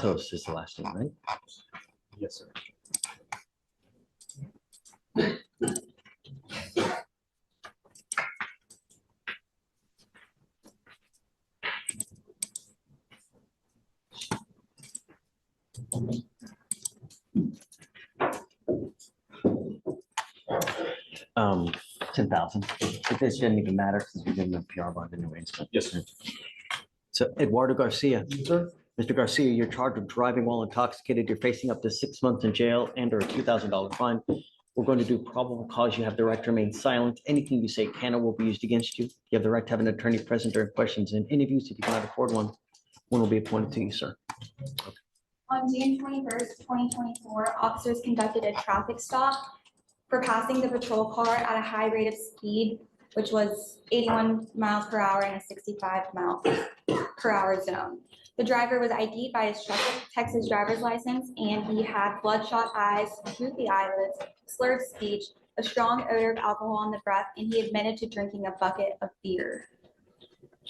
Santos is the last name, right? Yes, sir. Um, 10,000. But this didn't even matter because we didn't have PR bond anyways. But- Yes, sir. So Eduardo Garcia, Sir? Mr. Garcia, you're charged with driving while intoxicated. You're facing up to 6 months in jail and or a $2,000 fine. We're going to do probable cause. You have the right to remain silent. Anything you say can or will be used against you. You have the right to have an attorney present during questions and interviews. If you cannot afford one will be appointed to you, sir. On June 21st, 2024, officers conducted a traffic stop for passing the patrol car at a high rate of speed, which was 81 miles per hour in a 65 mile per hour zone. The driver was ID'd by his Texas driver's license, and he had bloodshot eyes, droopy eyelids, slurred speech, a strong odor of alcohol in the breath, and he admitted to drinking a bucket of beer.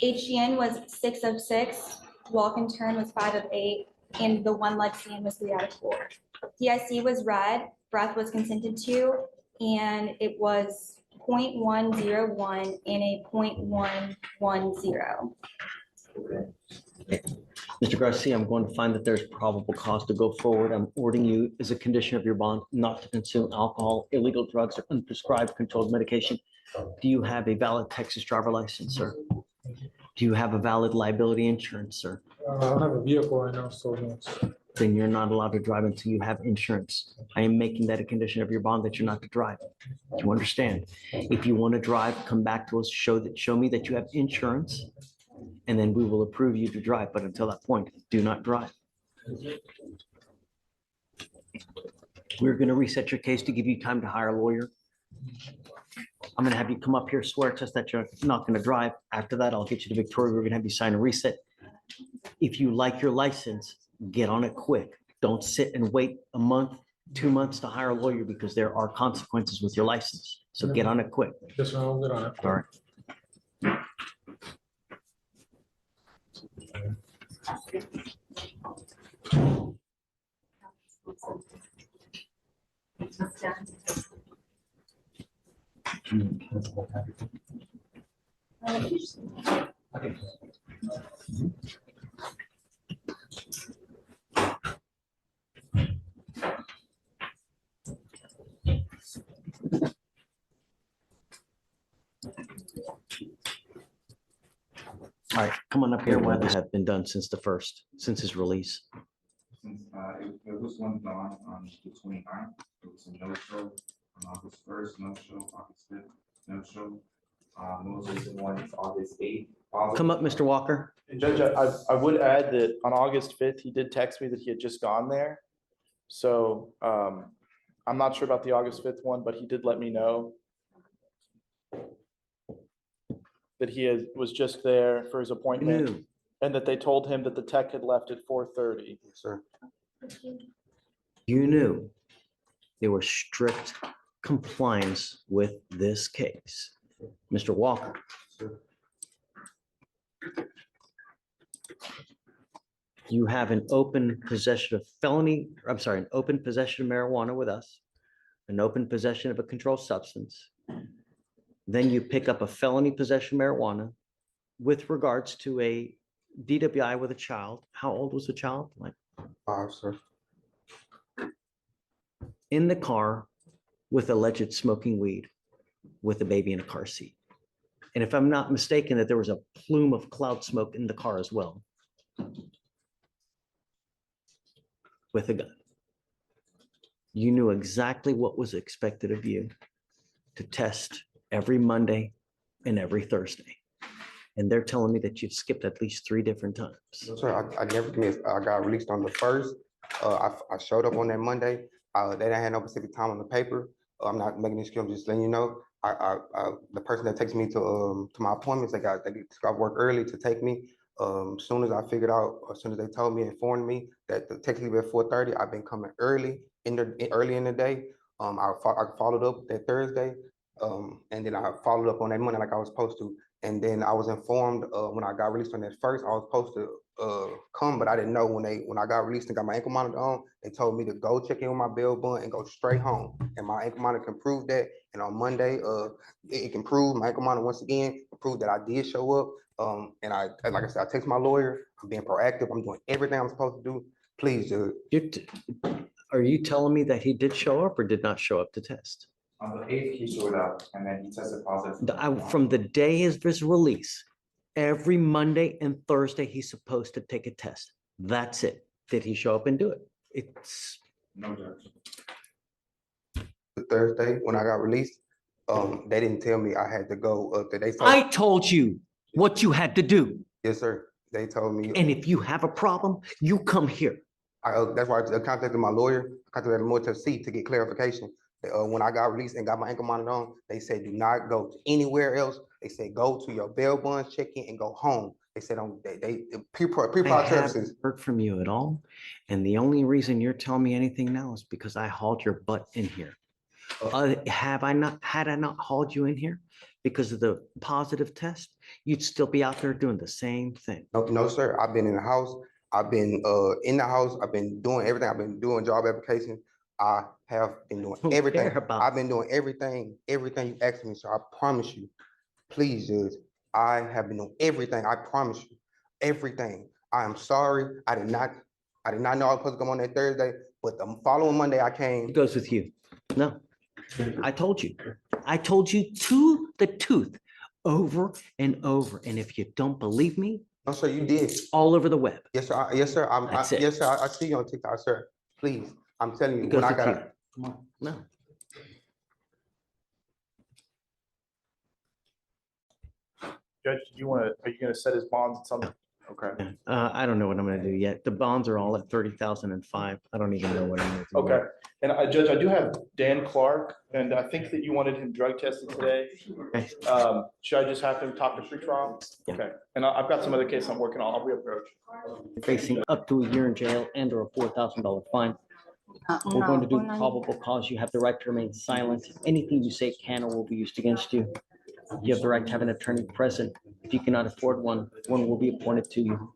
HGN was 6 of 6, walk and turn was 5 of 8, and the one leg stand was 3 out of 4. DIC was read, breath was consented to, and it was 0.101 and a 0.110. Mr. Garcia, I'm going to find that there's probable cause to go forward. I'm ordering you as a condition of your bond not to consume alcohol, illegal drugs, or unprescribed controlled medication. Do you have a valid Texas driver license, sir? Do you have a valid liability insurance, sir? I don't have a vehicle right now, so no. Then you're not allowed to drive until you have insurance. I am making that a condition of your bond that you're not to drive. Do you understand? If you want to drive, come back to us, show me that you have insurance, and then we will approve you to drive. But until that point, do not drive. We're going to reset your case to give you time to hire a lawyer. I'm going to have you come up here, swear to us that you're not going to drive. After that, I'll get you to Victoria. We're going to have you sign a reset. If you like your license, get on it quick. Don't sit and wait a month, 2 months to hire a lawyer because there are consequences with your license. So get on it quick. Yes, sir, I'll get on it. All right. All right, come on up here. What have been done since since his release? Since it was one gone on the 29th, it was a no-show on August 1st, no-show, August 5th, no-show. Most recent one is August 8th. Come up, Mr. Walker. And Judge, I would add that on August 5th, he did text me that he had just gone there. So I'm not sure about the August 5th one, but he did let me know that he was just there for his appointment Ew. and that they told him that the tech had left at 4:30. Sir. You knew there was strict compliance with this case. Mr. Walker. You have an open possession of an open possession of marijuana with us, an open possession of a controlled substance. Then you pick up a felony possession of marijuana with regards to a DWI with a child. How old was the child? Like 5, sir. in the car with alleged smoking weed with a baby in a car seat. And if I'm not mistaken, that there was a plume of cloud smoke in the car as well. With a gun. You knew exactly what was expected of you to test every Monday and every Thursday. And they're telling me that you've skipped at least 3 different times. Sir, I never missed. I got released on the 1st. I showed up on that Monday. They didn't have no specific time on the paper. I'm not making this excuse, I'm just letting you know. The person that takes me to my appointments, they got work early to take me. As soon as I figured out, as soon as they told me, informed me that technically at 4:30, I've been coming early in the day. I followed up that Thursday, and then I followed up on that Monday like I was supposed to. And then I was informed when I got released on that 1st, I was supposed to come, but I didn't know when I got released and got my ankle monitor on, they told me to go check in with my bail bond and go straight home. And my ankle monitor can prove that. And on Monday, it can prove my ankle monitor once again, prove that I did show up. And like I said, I text my lawyer. I'm being proactive. I'm doing everything I'm supposed to do. Please, Judge. Are you telling me that he did show up or did not show up to test? On the 8th, he showed up and then he tested positive. From the day of his release, every Monday and Thursday, he's supposed to take a test. That's it. Did he show up and do it? It's No, Judge. Thursday when I got released, they didn't tell me I had to go up there. They I told you what you had to do. Yes, sir. They told me. And if you have a problem, you come here. That's why I contacted my lawyer. I contacted more to see to get clarification. When I got released and got my ankle monitor on, they said do not go to anywhere else. They said go to your bail bonds, check in, and go home. They said they pre-trial I services. haven't heard from you at all. And the only reason you're telling me anything now is because I hauled your butt in here. Had I not hauled you in here because of the positive test, you'd still be out there doing the same thing. No, sir. I've been in the house. I've been in the house. I've been doing everything. I've been doing job applications. I have been doing Who everything. care about- I've been doing everything you asked me. So I promise you, please, Judge, I have been doing everything. I promise you, everything. I am sorry. I did not know I was supposed to come on that Thursday, but the following Monday I came. It goes with you. No, I told you. I told you to the tooth over and over. And if you don't believe me, No, sir, you did. all over the web. Yes, sir. Yes, sir. That's it. Yes, sir. I see you on TikTok, sir. Please, I'm telling you, It goes when I with you. got. Come on. No. Judge, are you gonna set his bonds at something? Okay, I don't know what I'm gonna do yet. The bonds are all at 30,005. I don't even know what I'm gonna do. okay. And Judge, I do have Dan Clark, and I think that you wanted him drug tested today. Okay. Should I just have him talk to pretrial? Yeah. Okay, and I've got some other case I'm working on. I'll reapproach. Facing up to a year in jail and or a $4,000 fine. We're going to do probable cause. You have the right to remain silent. Anything you say can or will be used against you. You have the right to have an attorney present. If you cannot afford one, one will be appointed to you.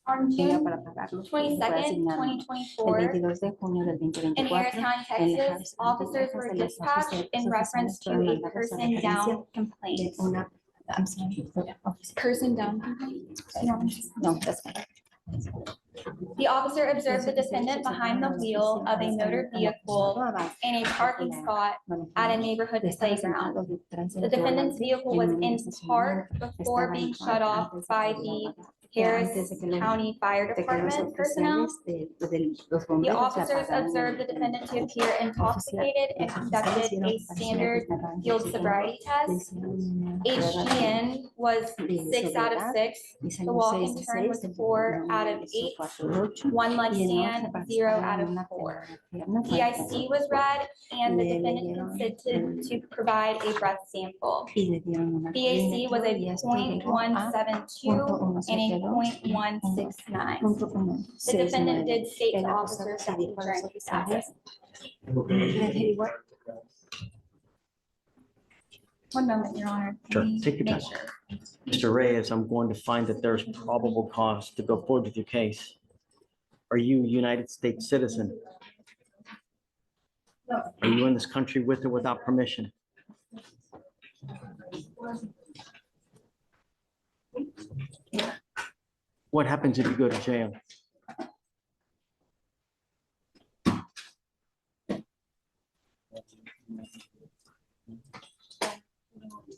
On Tenga June para pagarlo. 22nd, El 2024, 22 de junio del in 2024, Harris County, Texas, officers were dispatched in reference to a person down complaint. I'm sorry. Person down complaint? You want me to- No, that's fine. The officer observed the defendant behind the wheel of a motor vehicle in a parking spot at a neighborhood playground. The defendant's vehicle was in park before being shut off by the Harris County Fire Department personnel. The officers observed the defendant to appear intoxicated and conducted a standard field sobriety test. HGN was 6 out of 6. The walk and turn was 4 out of 8. 1 leg stand, 0 out of 4. DIC was read and the defendant consented to provide a breath sample. BAC was a 0.172 and a 0.169. The defendant did state to officers that he was during his absence. One moment, Your Honor. Sure, Let me take your make time. sure. Mr. Reyes, I'm going to find that there's probable cause to go forward with your case. Are you a United States citizen? Are you in this country with or without permission? What happens if you go to jail?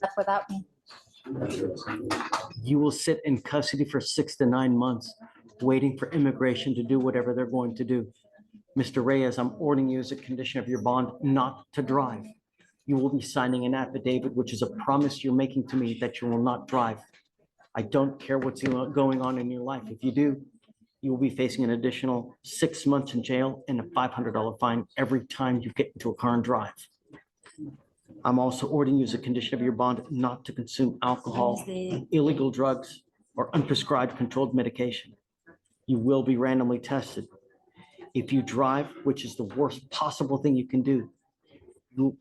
That's without me. You will sit in custody for 6 to 9 months, waiting for immigration to do whatever they're going to do. Mr. Reyes, I'm ordering you as a condition of your bond not to drive. You will be signing an affidavit, which is a promise you're making to me that you will not drive. I don't care what's going on in your life. If you do, you will be facing an additional 6 months in jail and a $500 fine every time you get into a car and drive. I'm also ordering you as a condition of your bond not to consume alcohol, illegal drugs, or unprescribed controlled medication. You will be randomly tested. If you drive, which is the worst possible thing you can do, you'll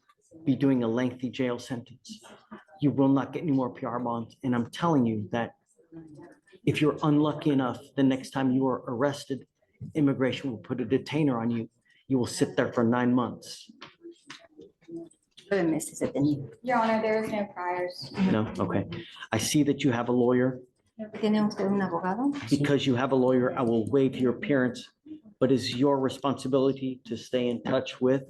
be doing a lengthy jail sentence. You will not get any more PR bonds. And I'm telling you that if you're unlucky enough, the next time you are arrested, immigration will put a detainer on you. You will sit there for 9 months. 9 meses detenido. Your Honor, there is no priors. No? Okay. I see that you have a lawyer. ¿Tiene usted un abogado? Because you have a lawyer, I will waive your appearance, but it's your responsibility to stay in touch with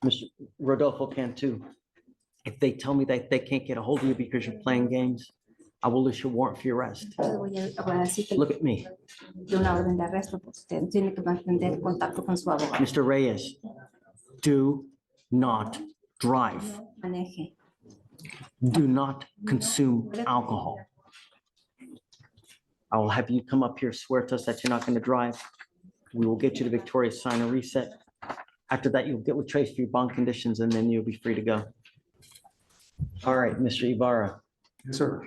Mr. Rodolfo Cantu. If they tell me that they can't get a hold of you because you're playing games, I will issue a warrant for your arrest. Yo voy a decir que Look at me, de una orden de arresto, porque usted tiene que mantener contacto con su abogado. Mr. Reyes, do not drive. Maneje. Do not consume alcohol. I will have you come up here, swear to us that you're not going to drive. We will get you to Victoria, sign a reset. After that, you'll get with Trace for your bond conditions, and then you'll be free to go. All right, Mr. Ibarra. Yes, sir.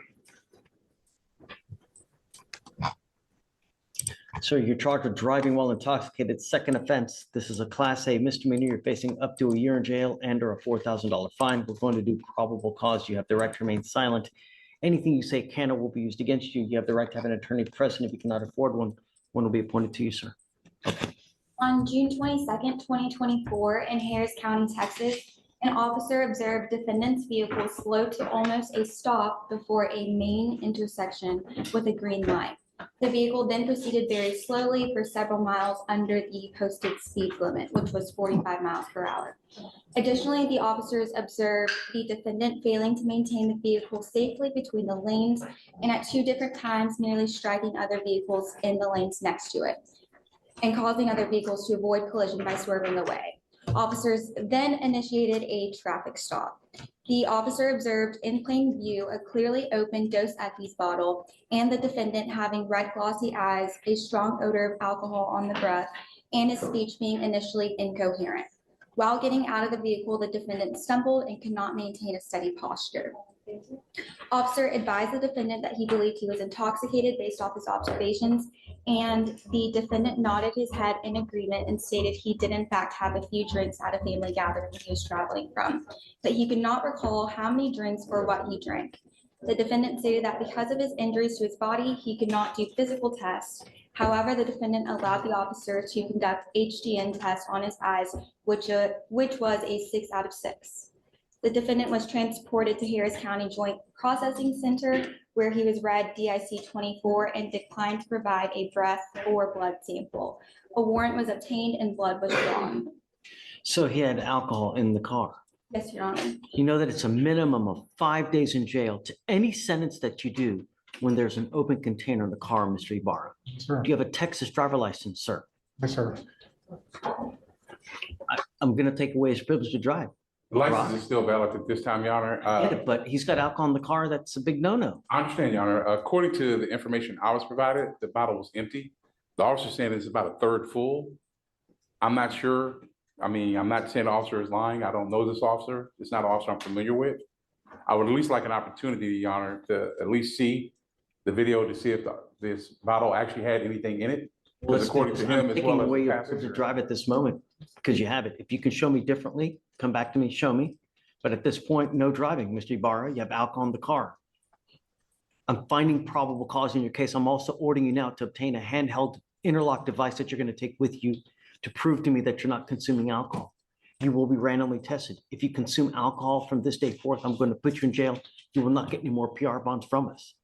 So you're charged with driving while intoxicated, second offense. This is a Class A misdemeanor. You're facing up to a year in jail and or a $4,000 fine. We're going to do probable cause. You have the right to remain silent. Anything you say can or will be used against you. You have the right to have an attorney present. If you cannot afford one, one will be appointed to you, sir. On June 22nd, 2024, in Harris County, Texas, an officer observed defendant's vehicle slow to almost a stop before a main intersection with a green light. The vehicle then proceeded very slowly for several miles under the posted speed limit, which was 45 miles per hour. Additionally, the officers observed the defendant failing to maintain the vehicle safely between the lanes and at 2 different times nearly striking other vehicles in the lanes next to it and causing other vehicles to avoid collision by swerving away. Officers then initiated a traffic stop. The officer observed in plain view a clearly open Dos Equis bottle and the defendant having red glossy eyes, a strong odor of alcohol on the breath, and his speech being initially incoherent. While getting out of the vehicle, the defendant stumbled and could not maintain a steady posture. Officer advised the defendant that he believed he was intoxicated based off his observations, and the defendant nodded his head in agreement and stated he did in fact have a few drinks at a family gathering he was traveling from, but he could not recall how many drinks or what he drank. The defendant stated that because of his injuries to his body, he could not do physical tests. However, the defendant allowed the officer to conduct HDN tests on his eyes, which was a 6 out of 6. The defendant was transported to Harris County Joint Processing Center, where he was read DIC-24 and declined to provide a breath or blood sample. A warrant was obtained and blood was drawn. So he had alcohol in the car. Yes, Your Honor. You know that it's a minimum of 5 days in jail to any sentence that you do when there's an open container in the car, Mr. Ibarra. Sir. Do you have a Texas driver license, sir? Yes, sir. I'm going to take away his privilege to drive. The license is still valid at this time, Your Honor. But he's got alcohol in the car. That's a big no-no. I understand, Your Honor. According to the information I was provided, the bottle was empty. The officer saying it's about a third full. I'm not sure. I mean, I'm not saying the officer is lying. I don't know this officer. It's not an officer I'm familiar with. I would at least like an opportunity, Your Honor, to at least see the video to see if this bottle actually had anything in it. Because according to him, as taking well as away the your privilege to passenger. drive at this moment because you have it. If you can show me differently, come back to me, show me. But at this point, no driving, Mr. Ibarra. You have alcohol in the car. I'm finding probable cause in your case. I'm also ordering you now to obtain a handheld interlock device that you're going to take with you to prove to me that you're not consuming alcohol. You will be randomly tested. If you consume alcohol from this day forth, I'm going to put you in jail. You will not get any more PR bonds from us.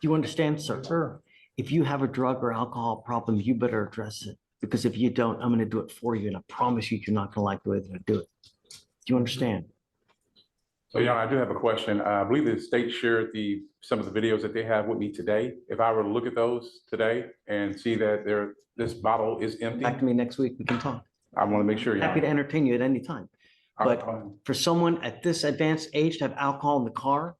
Do you understand, sir? Sir. If you have a drug or alcohol problem, you better address it. Because if you don't, I'm going to do it for you. And I promise you, you're not going to like the way that I do it. Do you understand? So, Your Honor, I do have a question. I believe the state shared some of the videos that they have with me today. If I were to look at those today and see that this bottle is empty, Back to me next week, we can talk. I want to make sure. Your Happy to Honor. entertain you at any time. But for someone at this advanced age to have alcohol in the car,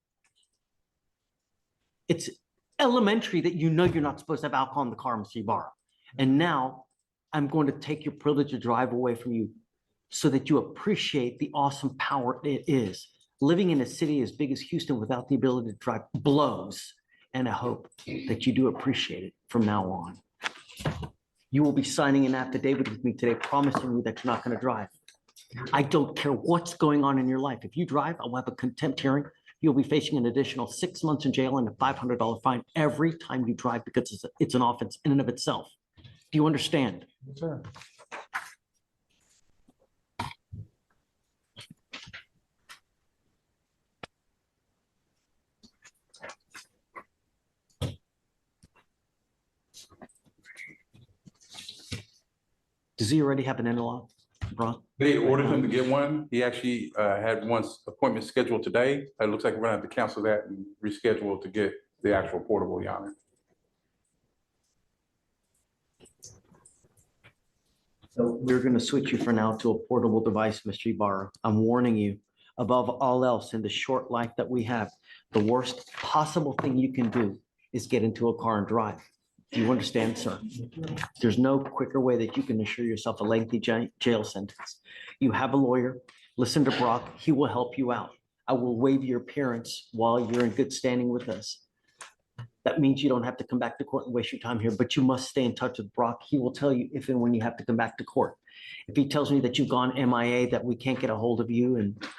it's elementary that you know you're not supposed to have alcohol in the car, Mr. Ibarra. And now I'm going to take your privilege to drive away from you so that you appreciate the awesome power it is. Living in a city as big as Houston without the ability to drive blows. And I hope that you do appreciate it from now on. You will be signing an affidavit with me today, promising me that you're not going to drive. I don't care what's going on in your life. If you drive, I'll have a contempt hearing. You'll be facing an additional 6 months in jail and a $500 fine every time you drive because it's an offense in and of itself. Do you understand? Sure. Does he already have an interlock, Brock? They ordered him to get one. He actually had one appointment scheduled today. It looks like we're gonna have to cancel that and reschedule to get the actual portable, Your Honor. So we're going to switch you for now to a portable device, Mr. Ibarra. I'm warning you, above all else, in the short life that we have, the worst possible thing you can do is get into a car and drive. Do you understand, sir? There's no quicker way that you can assure yourself a lengthy jail sentence. You have a lawyer. Listen to Brock. He will help you out. I will waive your appearance while you're in good standing with us. That means you don't have to come back to court and waste your time here, but you must stay in touch with Brock. He will tell you if and when you have to come back to court. If he tells me that you've gone MIA, that we can't get a hold of you, and if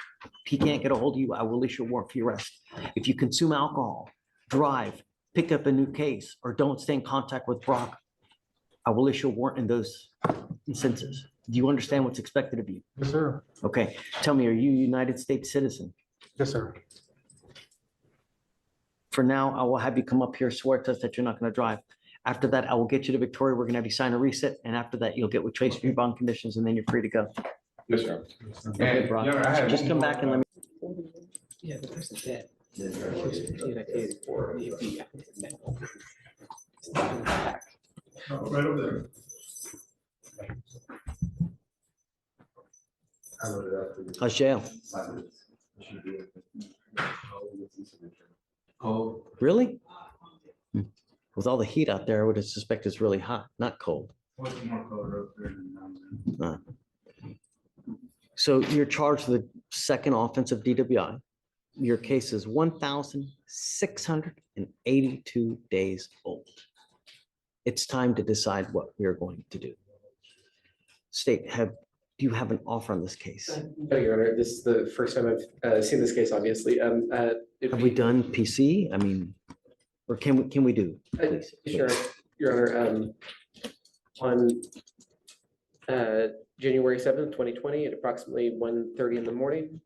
he can't get a hold of you, I will issue a warrant for your arrest. If you consume alcohol, drive, pick up a new case, or don't stay in contact with Brock, I will issue a warrant in those instances. Do you understand what's expected of you? Yes, sir. Okay, tell me, are you a United States citizen? Yes, sir. For now, I will have you come up here, swear to us that you're not going to drive. After that, I will get you to Victoria. We're going to have you sign a reset. And after that, you'll get with Trace for your bond conditions, and then you're free to go. Yes, sir. Okay, And, Brock. Your Honor, I had Just one come more, back and let me. Yeah, the person's dead. Right over there. How's jail? Oh. Really? With all the heat out there, I would suspect it's really hot, not cold. What's more color up there than down So you're charged with the second offense of DWI. Your case is 1,682 days old. It's time to decide what we are going to do. State, do you have an offer on this case? No, Your Honor, this is the first time I've seen this case, obviously. Have we done PC? I mean, or can we do? Please? Sure, Your Honor. On January 7th, 2020, at approximately 1:30 in the morning,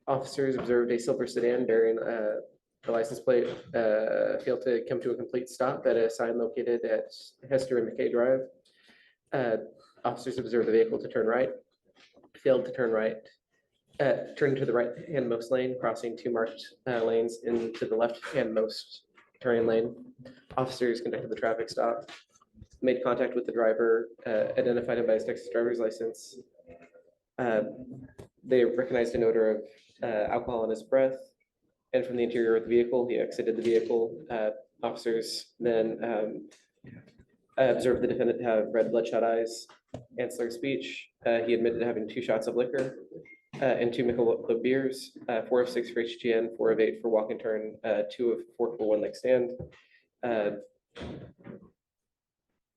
officers observed a silver sedan bearing the license plate failed to come to a complete stop at a sign located at Hester and McKay Drive. Officers observed the vehicle to turn right, failed to turn right, turned to the right-handmost lane, crossing two marked lanes into the left-handmost turning lane. Officers conducted the traffic stop, made contact with the driver, identified him by his Texas driver's license. They recognized an odor of alcohol in his breath, and from the interior of the vehicle, he exited the vehicle. Officers then observed the defendant to have red bloodshot eyes and slurred speech. He admitted to having 2 shots of liquor and 2 Michelob beers, 4 of 6 for HGN, 4 of 8 for walk and turn, 2 of 4 for one leg stand. The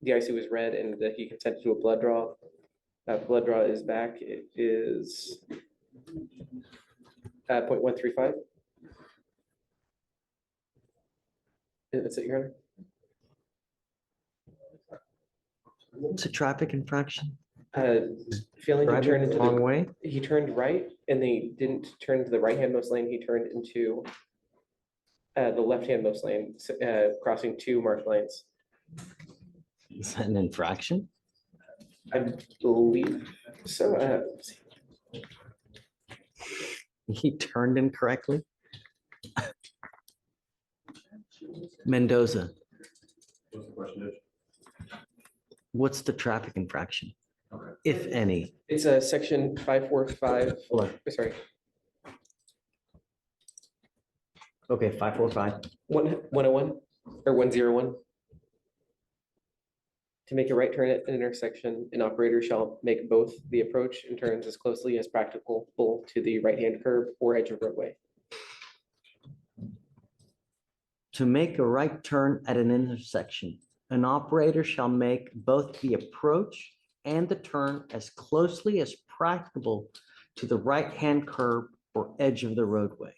IC was red and he consented to a blood draw. Blood draw is back. It is 0.135. That's it, Your Honor. It's a traffic infraction. Failing to Driving turn the into wrong the, way. he turned right and they didn't turn to the right-handmost lane. He turned into the left-handmost lane, crossing 2 marked lanes. Is that an infraction? I believe so. Let's see. He turned incorrectly. Mendoza, What's the question? what's the traffic infraction, if any? It's a section 545. Hold on. Sorry, Okay, 545. 101 or 101. To make a right turn at an intersection, an operator shall make both the approach and turns as closely as practicable to the right-hand curb or edge of roadway. To make a right turn at an intersection, an operator shall make both the approach and the turn as closely as practicable to the right-hand curb or edge of the roadway.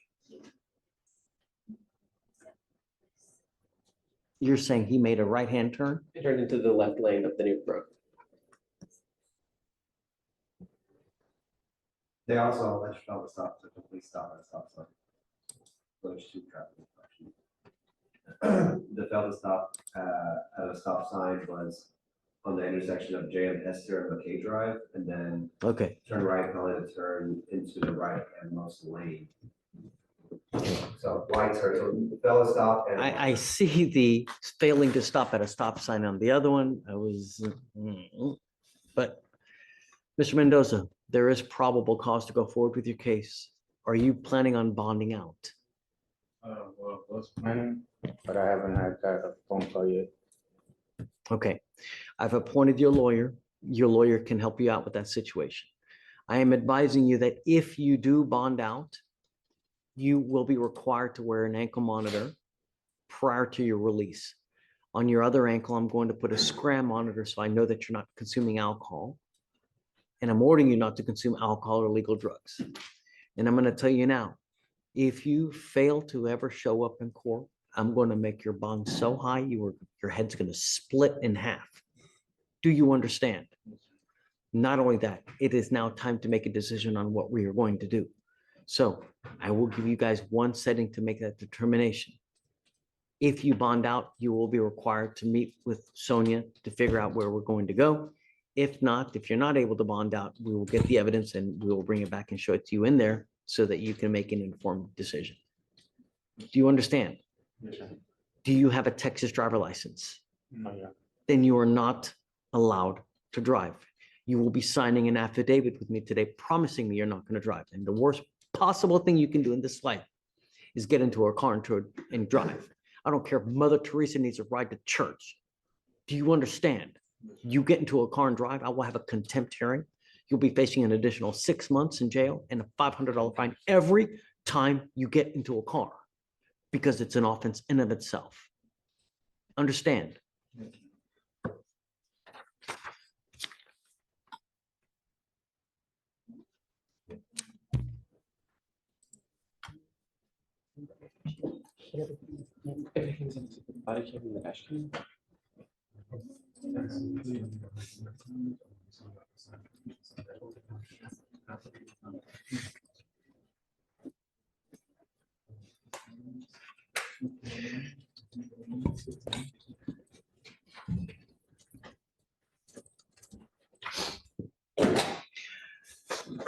You're saying he made a right-hand turn? It turned into the left lane of the new road. They also let you know the stop to complete stop at a stop sign. Those two traffic infractions. The failed to stop at a stop sign was on the intersection of J and Esther and McKay Drive, and then Okay, turn right, calling to turn into the right and most lane. So wide turn, so failed to stop and. I see the failing to stop at a stop sign on the other one. But Mr. Mendoza, there is probable cause to go forward with your case. Are you planning on bonding out? Well, I was planning, but I haven't had that phone call yet. Okay, I've appointed your lawyer. Your lawyer can help you out with that situation. I am advising you that if you do bond out, you will be required to wear an ankle monitor prior to your release. On your other ankle, I'm going to put a scram monitor so I know that you're not consuming alcohol. And I'm ordering you not to consume alcohol or illegal drugs. And I'm going to tell you now, if you fail to ever show up in court, I'm going to make your bond so high, your head's going to split in half. Do you understand? Not only that, it is now time to make a decision on what we are going to do. So I will give you guys one setting to make that determination. If you bond out, you will be required to meet with Sonia to figure out where we're going to go. If not, if you're not able to bond out, we will get the evidence and we will bring it back and show it to you in there so that you can make an informed decision. Do you understand? Do you have a Texas driver license? No, yeah. Then you are not allowed to drive. You will be signing an affidavit with me today promising me you're not going to drive. And the worst possible thing you can do in this life is get into a car and drive. I don't care if Mother Teresa needs a ride to church. Do you understand? You get into a car and drive, I will have a contempt hearing. You'll be facing an additional 6 months in jail and a $500 fine every time you get into a car because it's an offense in of itself. Understand? Body cam in the dash cam.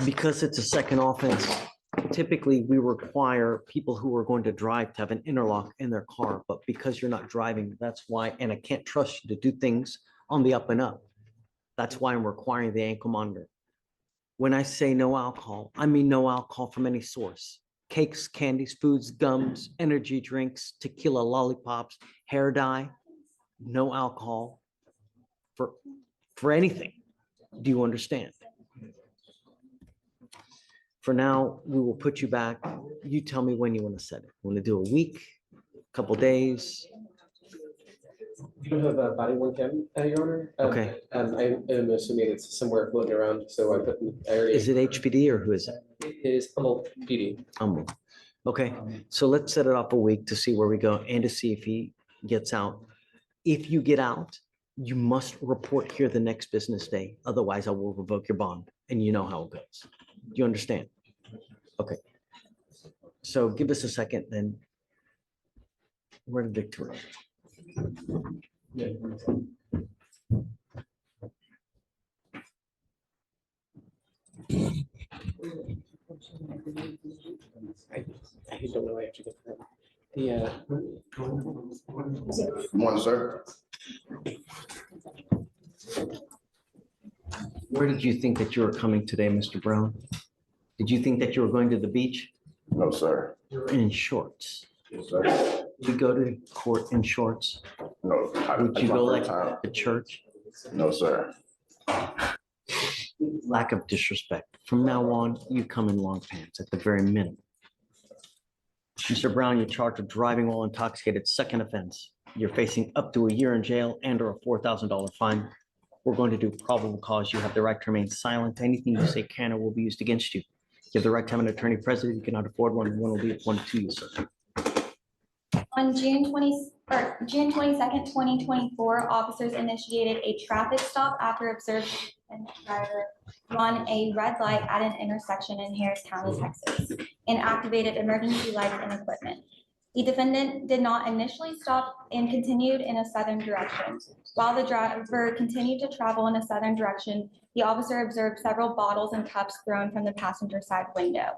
Because it's a second offense, typically we require people who are going to drive to have an interlock in their car, but because you're not driving, that's why, and I can't trust you to do things on the up and up. That's why I'm requiring the ankle monitor. When I say no alcohol, I mean no alcohol from any source. Cakes, candies, foods, gums, energy drinks, tequila, lollipops, hair dye, no alcohol for anything. Do you understand? For now, we will put you back. You tell me when you want to set it. Want to do a week, a couple days? You don't have a body worn cam, Your Honor? Okay. I am assuming it's somewhere floating around, so I already. Is it HPD or who is it? It is Humboldt PD. Okay, so let's set it up a week to see where we go and to see if he gets out. If you get out, you must report here the next business day. Otherwise, I will revoke your bond, and you know how it goes. Do you understand? Okay. So give us a second, then. Where did Victoria? I don't know. I have to get that. Yeah. Morning, sir. Where did you think that you were coming today, Mr. Brown? Did you think that you were going to the beach? No, sir. In shorts? Yes, sir. You go to court in shorts? No. Would you go like to church? No, sir. Lack of disrespect. From now on, you come in long pants at the very minimum. Mr. Brown, you're charged with driving while intoxicated, second offense. You're facing up to a year in jail and or a $4,000 fine. We're going to do probable cause. You have the right to remain silent. Anything you say can or will be used against you. You have the right to have an attorney present. If you cannot afford one, one will be appointed to you, sir. On June 22nd, 2024, officers initiated a traffic stop after observing a driver run a red light at an intersection in Harris County, Texas, and activated emergency lights and equipment. The defendant did not initially stop and continued in a southern direction. While the driver continued to travel in a southern direction, the officer observed several bottles and cups thrown from the passenger side window.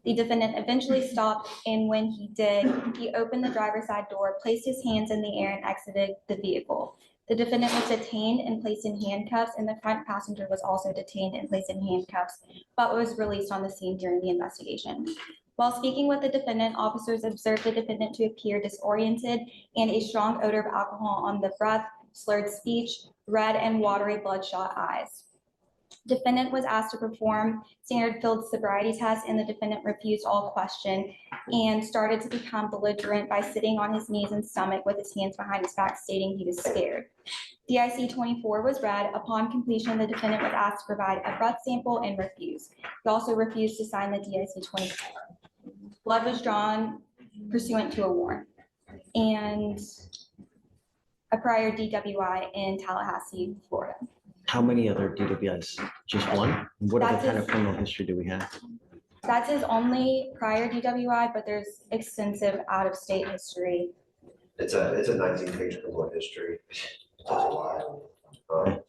The defendant eventually stopped, and when he did, he opened the driver's side door, placed his hands in the air, and exited the vehicle. The defendant was detained and placed in handcuffs, and the front passenger was also detained and placed in handcuffs, but was released on the scene during the investigation. While speaking with the defendant, officers observed the defendant to appear disoriented and a strong odor of alcohol on the breath, slurred speech, red and watery bloodshot eyes. Defendant was asked to perform standard field sobriety tests, and the defendant refused all question and started to become belligerent by sitting on his knees and stomach with his hands behind his back, stating he was scared. DIC 24 was read. Upon completion, the defendant was asked to provide a breath sample and refused. He also refused to sign the DIC 24. Blood was drawn pursuant to a warrant and a prior DWI in Tallahassee, Florida. How many other DWIs? Just one? What other That's kind his- of criminal history do we have? That's his only prior DWI, but there's extensive out-of-state history. It's a 19-page criminal history. That's why.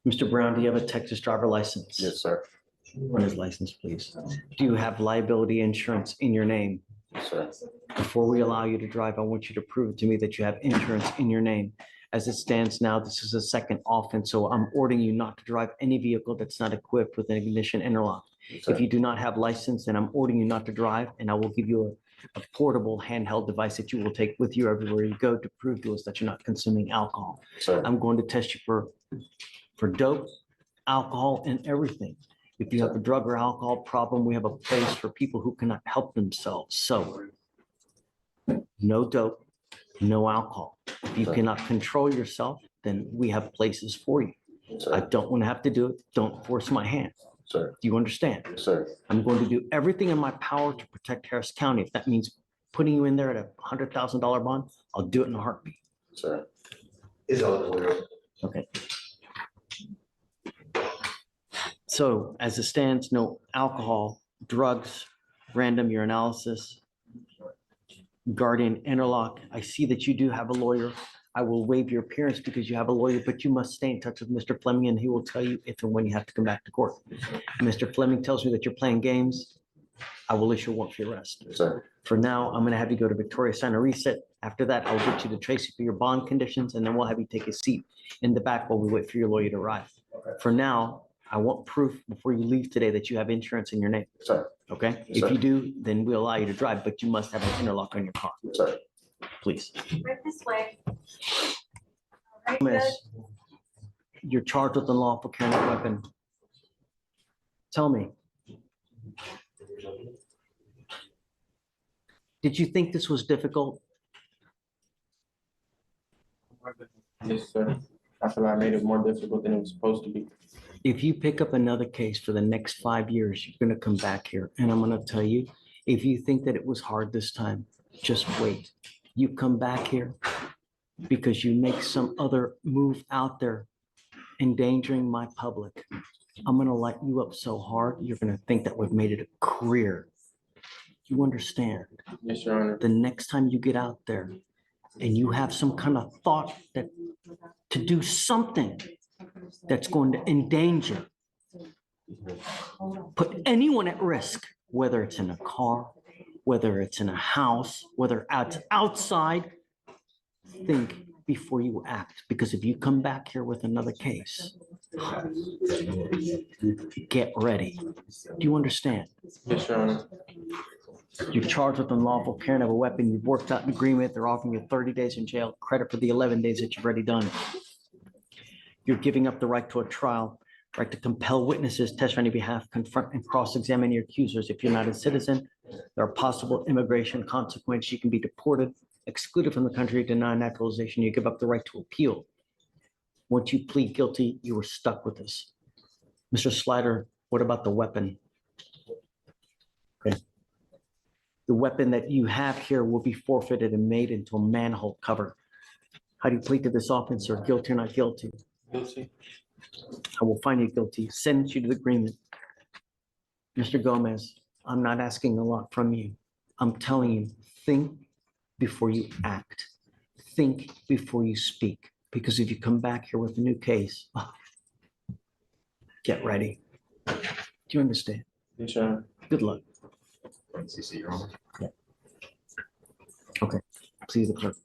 Mr. Brown, do you have a Texas driver license? Yes, sir. Run his license, please. Do you have liability insurance in your name? Yes, sir. Before we allow you to drive, I want you to prove to me that you have insurance in your name. As it stands now, this is a second offense, so I'm ordering you not to drive any vehicle that's not equipped with an ignition interlock. If you do not have license, then I'm ordering you not to drive, and I will give you a portable handheld device that you will take with you everywhere you go to prove to us that you're not consuming alcohol. Sir. I'm going to test you for dope, alcohol, and everything. If you have a drug or alcohol problem, we have a place for people who cannot help themselves. So no dope, no alcohol. If you Sir. cannot control yourself, then we have places for you. I Sir. don't want to have to do it. Don't force my hand. Sir. Do you understand? Sir. I'm going to do everything in my power to protect Harris County. If that means putting you in there at a $100,000 bond, I'll do it in a heartbeat. Sir. Is eligible. Okay. So as it stands, no alcohol, drugs, random urinalysis, guardian interlock. I see that you do have a lawyer. I will waive your appearance because you have a lawyer, but you must stay in touch with Mr. Fleming and he will tell you if and when you have to come back to court. Mr. Fleming tells me that you're playing games. I will issue a warrant for your arrest. Sir. For now, I'm gonna have you go to Victoria, sign a reset. After that, I'll get you to Tracy for your bond conditions, and then we'll have you take a seat in the back while we wait for your lawyer to arrive. For now, I want proof before you leave today that you have insurance in your name, Sir. okay? Yes, If sir. you do, then we'll allow you to drive, but you must have an interlock on your car, Sir. please. Right this way. Miss, you're charged with unlawful carrying a weapon. Tell me. Did you think this was difficult? Yes, sir. I feel I made it more difficult than it was supposed to be. If you pick up another case for the next 5 years, you're gonna come back here, and I'm gonna tell you, if you think that it was hard this time, just wait. You come back here because you make some other move out there endangering my public. I'm gonna light you up so hard, you're gonna think that we've made it a career. You understand? Yes, Your Honor. The next time you get out there and you have some kind of thought that to do something that's going to endanger, put anyone at risk, whether it's in a car, whether it's in a house, whether it's outside, think before you act, because if you come back here with another case, get ready. Do you understand? Yes, Your Honor. You're charged with unlawful carrying of a weapon. You've worked out an agreement. They're offering you 30 days in jail, credit for the 11 days that you've already done. You're giving up the right to a trial, right to compel witnesses, testify on your behalf, confront and cross-examine your accusers. If you're not a citizen, there are possible immigration consequences. You can be deported, excluded from the country, denied naturalization. You give up the right to appeal. Once you plead guilty, you were stuck with this. Mr. Slider, what about the weapon? The weapon that you have here will be forfeited and made into a manhole cover. How do you plead to this offense, sir? Guilty or not guilty? Guilty. I will find you guilty, sentence you to the agreement. Mr. Gomez, I'm not asking a lot from you. I'm telling you, think before you act. Think before you speak, because if you come back here with a new case, get ready. Do you understand? Yes, Your Honor. Good luck. CC, Your Honor. Okay, please, the clerk.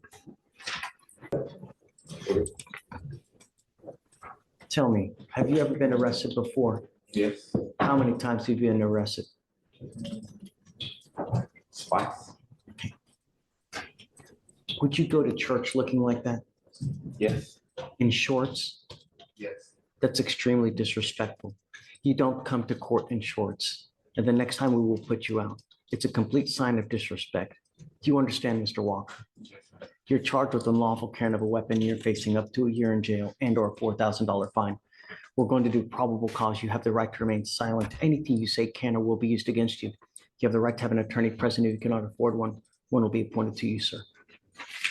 Tell me, have you ever been arrested before? Yes, How many times have you been arrested? twice. Would you go to church looking like that, Yes, in shorts? yes. That's extremely disrespectful. You don't come to court in shorts, and the next time we will put you out. It's a complete sign of disrespect. Do you understand, Mr. Walker? Yes, sir. You're charged with unlawful carrying of a weapon. You're facing up to a year in jail and or a $4,000 fine. We're going to do probable cause. You have the right to remain silent. Anything you say can or will be used against you. You have the right to have an attorney present if you cannot afford one. One will be appointed to you, sir.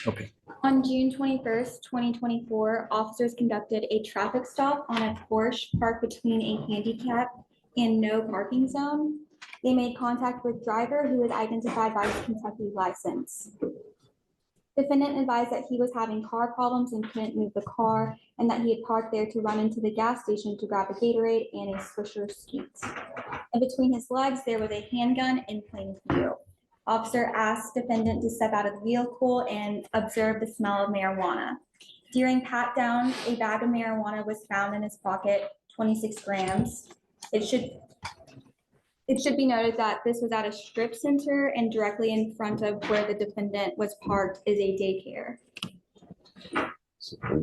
Okay. On June 21st, 2024, officers conducted a traffic stop on a Porsche parked between a handicap and no parking zone. They made contact with driver who was identified by his Kentucky license. Defendant advised that he was having car problems and couldn't move the car, and that he had parked there to run into the gas station to grab a Gatorade and a Swisher Skeet. And between his legs, there was a handgun in plain view. Officer asked defendant to step out of the vehicle and observe the smell of marijuana. During pat down, a bag of marijuana was found in his pocket, 26 grams. It should be noted that this was at a strip center, and directly in front of where the defendant was parked is a daycare.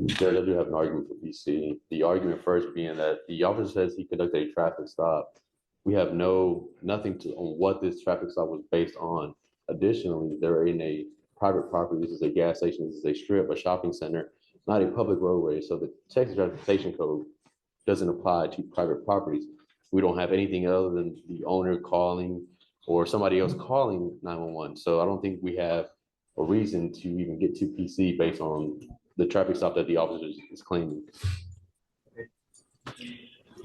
Judge, I do have an argument for PC. The argument first being that the officer says he conducted a traffic stop. We have nothing on what this traffic stop was based on. Additionally, they're in a private property. This is a gas station, this is a strip, a shopping center, not a public roadway. So the Texas Transportation Code doesn't apply to private properties. We don't have anything other than the owner calling or somebody else calling 911. So I don't think we have a reason to even get to PC based on the traffic stop that the officer is claiming.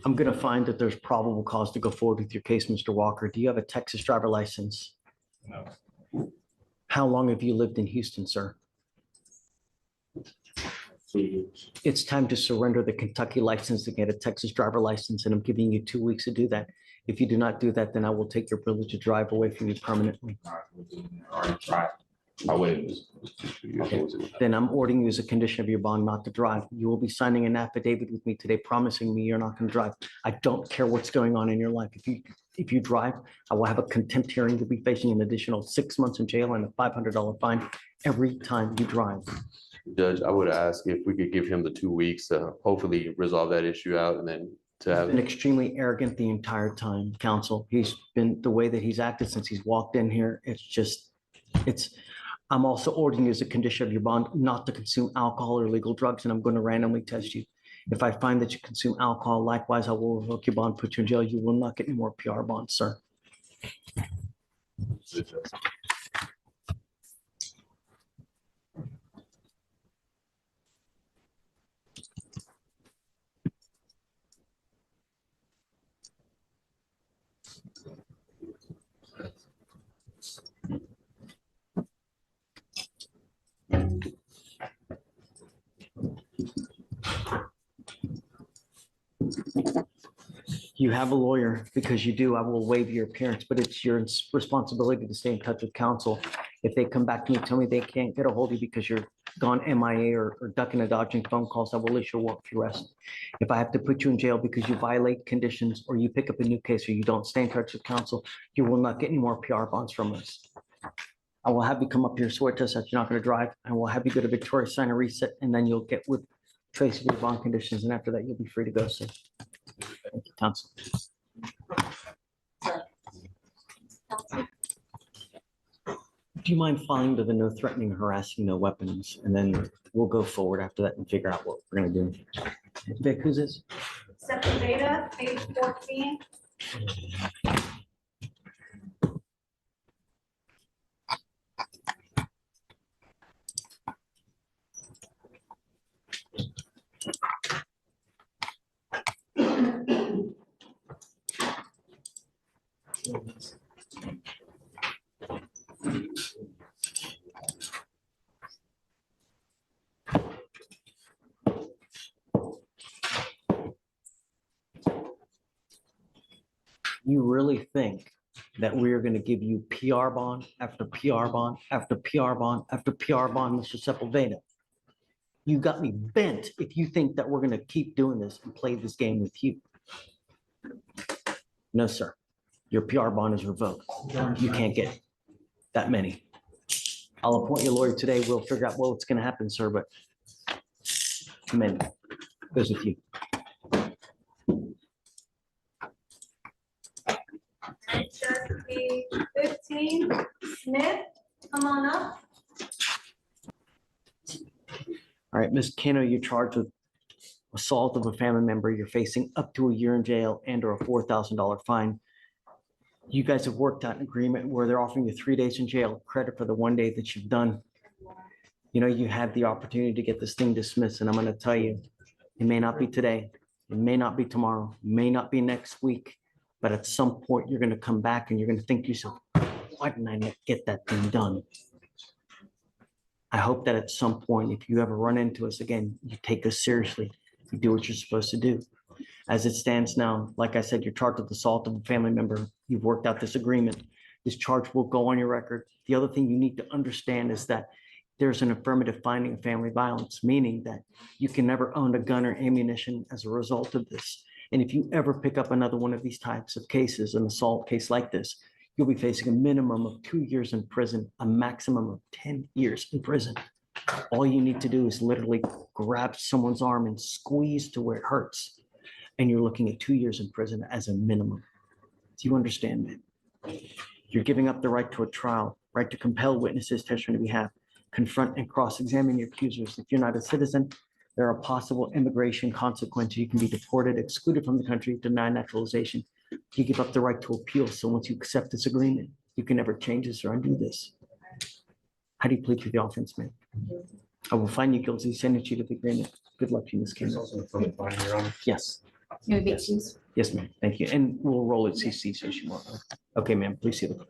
I'm going to find that there's probable cause to go forward with your case, Mr. Walker. Do you have a Texas driver license? No. How long have you lived in Houston, sir? 2 years. It's time to surrender the Kentucky license to get a Texas driver license, and I'm giving you 2 weeks to do that. If you do not do that, then I will take your privilege to drive away from you permanently. I already tried. I waited. Okay. Then I'm ordering you as a condition of your bond not to drive. You will be signing an affidavit with me today promising me you're not going to drive. I don't care what's going on in your life. If you drive, I will have a contempt hearing. You'll be facing an additional 6 months in jail and a $500 fine every time you drive. Judge, I would ask if we could give him the 2 weeks to hopefully resolve that issue out and then to have. Been extremely arrogant the entire time, counsel. He's been, the way that he's acted since he's walked in here, I'm also ordering you as a condition of your bond not to consume alcohol or illegal drugs, and I'm going to randomly test you. If I find that you consume alcohol, likewise, I will revoke your bond, put you in jail. You will not get any more PR bonds, sir. You have a lawyer because you do. I will waive your appearance, but it's your responsibility to stay in touch with counsel. If they come back to me, tell me they can't get a hold of you because you're gone MIA or ducking and dodging phone calls, I will issue a warrant for arrest. If I have to put you in jail because you violate conditions or you pick up a new case or you don't stay in touch with counsel, you will not get any more PR bonds from us. I will have you come up here, swear to us that you're not going to drive, and we'll have you go to Victoria, sign a reset, and then you'll get with Tracy your bond conditions, and after that, you'll be free to go, sir. Thank you, counsel. Do you mind filing to the no threatening, harassing, no weapons, and then we'll go forward after that and figure out what we're gonna do. Vic, who's this? Separate data, page 14. You really think that we're gonna give you PR bond after PR bond after PR bond after PR bond, Mr. Sepulveda? You got me bent if you think that we're gonna keep doing this and play this game with you. No, sir. Your PR bond is revoked. You can't get that many. I'll appoint your lawyer today. We'll figure out what's gonna happen, sir, but amendment goes with you. Just page 15, Smith, come on up. All right, Ms. Keno, you're charged with assault of a family member. You're facing up to a year in jail and or a $4,000 fine. You guys have worked out an agreement where they're offering you 3 days in jail, credit for the 1 day that you've done. You know, you had the opportunity to get this thing dismissed, and I'm gonna tell you, it may not be today, it may not be tomorrow, it may not be next week, but at some point, you're gonna come back and you're gonna think to yourself, why didn't I not get that thing done? I hope that at some point, if you ever run into us again, you take us seriously, you do what you're supposed to do. As it stands now, like I said, you're charged with assault of a family member. You've worked out this agreement. This charge will go on your record. The other thing you need to understand is that there's an affirmative finding of family violence, meaning that you can never own a gun or ammunition as a result of this. And if you ever pick up another one of these types of cases, an assault case like this, you'll be facing a minimum of 2 years in prison, a maximum of 10 years in prison. All you need to do is literally grab someone's arm and squeeze to where it hurts. And you're looking at 2 years in prison as a minimum. Do you understand, man? You're giving up the right to a trial, right to compel witnesses to testify on your behalf, confront and cross-examine your accusers. If you're not a citizen, there are possible immigration consequences. You can be deported, excluded from the country, denied naturalization. You give up the right to appeal. So once you accept this agreement, you can never change this or undo this. How do you plead to the offense, man? I will find you guilty, send it to you to the agreement. Good luck to you in this case. Yes. Your evictions. Yes, ma'am. Thank you. And we'll roll it CC so she won't. Okay, ma'am, please see the.